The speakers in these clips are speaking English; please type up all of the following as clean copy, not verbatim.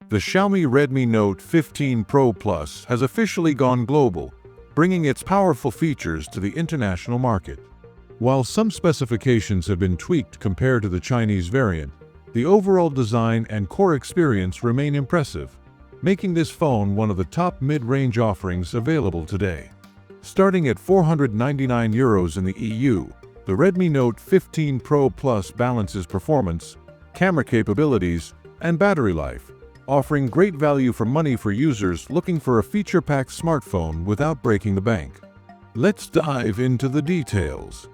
The Xiaomi Redmi Note 15 Pro Plus has officially gone global, bringing its powerful features to the international market. While some specifications have been tweaked compared to the Chinese variant, the overall design and core experience remain impressive, making this phone one of the top mid-range offerings available today. Starting at €499 in the EU, the Redmi Note 15 Pro Plus balances performance, camera capabilities, and battery life, offering great value for money for users looking for a feature-packed smartphone without breaking the bank. Let's dive into the details.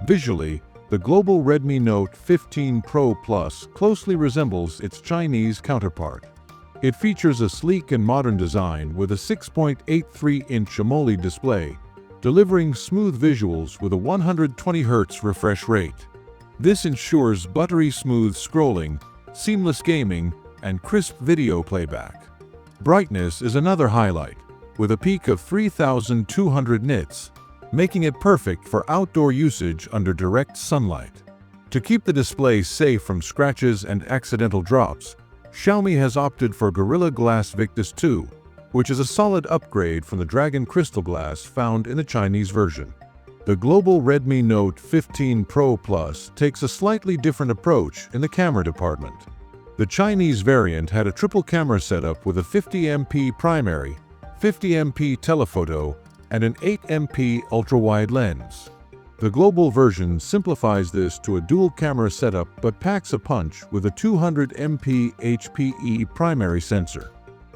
Visually, the global Redmi Note 15 Pro Plus closely resembles its Chinese counterpart. It features a sleek and modern design with a 6.83-inch AMOLED display, delivering smooth visuals with a 120Hz refresh rate. This ensures buttery-smooth scrolling, seamless gaming, and crisp video playback. Brightness is another highlight, with a peak of 3,200 nits, making it perfect for outdoor usage under direct sunlight. To keep the display safe from scratches and accidental drops, Xiaomi has opted for Gorilla Glass Victus 2, which is a solid upgrade from the Dragon Crystal Glass found in the Chinese version. The global Redmi Note 15 Pro Plus takes a slightly different approach in the camera department. The Chinese variant had a triple camera setup with a 50MP primary, 50MP telephoto, and an 8MP ultra-wide lens. The global version simplifies this to a dual camera setup but packs a punch with a 200MP HPE primary sensor.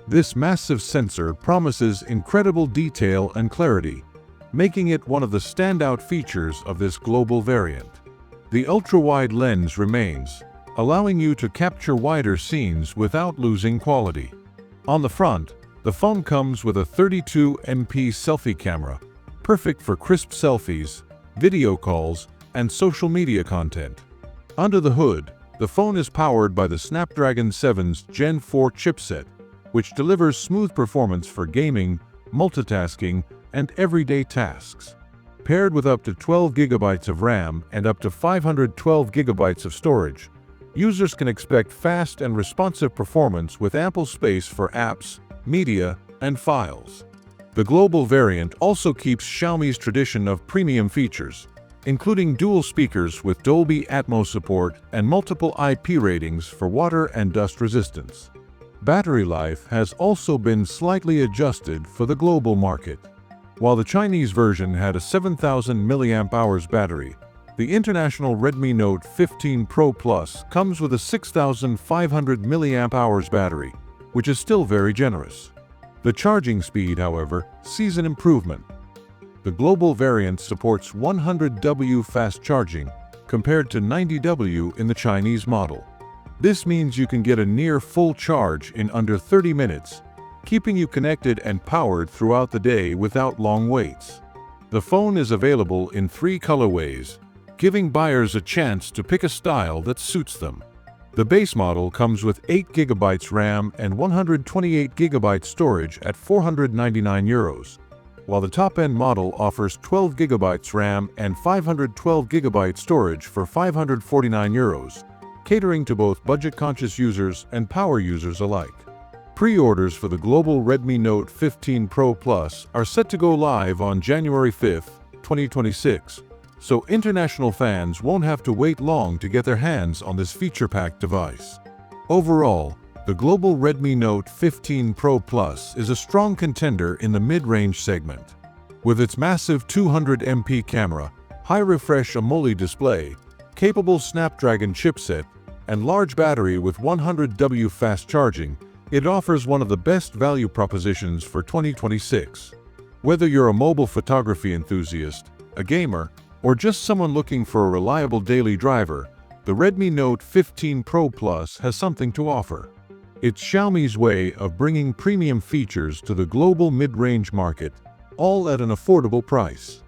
This massive sensor promises incredible detail and clarity, making it one of the standout features of this global variant. The ultra-wide lens remains, allowing you to capture wider scenes without losing quality. On the front, the phone comes with a 32MP selfie camera, perfect for crisp selfies, video calls, and social media content. Under the hood, the phone is powered by the Snapdragon 7's Gen 4 chipset, which delivers smooth performance for gaming, multitasking, and everyday tasks. Paired with up to 12GB of RAM and up to 512GB of storage, users can expect fast and responsive performance with ample space for apps, media, and files. The global variant also keeps Xiaomi's tradition of premium features, including dual speakers with Dolby Atmos support and multiple IP ratings for water and dust resistance. Battery life has also been slightly adjusted for the global market. While the Chinese version had a 7,000 mAh battery, the international Redmi Note 15 Pro Plus comes with a 6,500 mAh battery, which is still very generous. The charging speed, however, sees an improvement. The global variant supports 100W fast charging compared to 90W in the Chinese model. This means you can get a near full charge in under 30 minutes, keeping you connected and powered throughout the day without long waits. The phone is available in 3 colorways, giving buyers a chance to pick a style that suits them. The base model comes with 8GB RAM and 128GB storage at €499, while the top-end model offers 12GB RAM and 512GB storage for €549, catering to both budget-conscious users and power users alike. Pre-orders for the global Redmi Note 15 Pro Plus are set to go live on January 5, 2026, so international fans won't have to wait long to get their hands on this feature-packed device. Overall, the global Redmi Note 15 Pro Plus is a strong contender in the mid-range segment. With its massive 200MP camera, high-refresh AMOLED display, capable Snapdragon chipset, and large battery with 100W fast charging, it offers one of the best value propositions for 2026. Whether you're a mobile photography enthusiast, a gamer, or just someone looking for a reliable daily driver, the Redmi Note 15 Pro Plus has something to offer. It's Xiaomi's way of bringing premium features to the global mid-range market, all at an affordable price.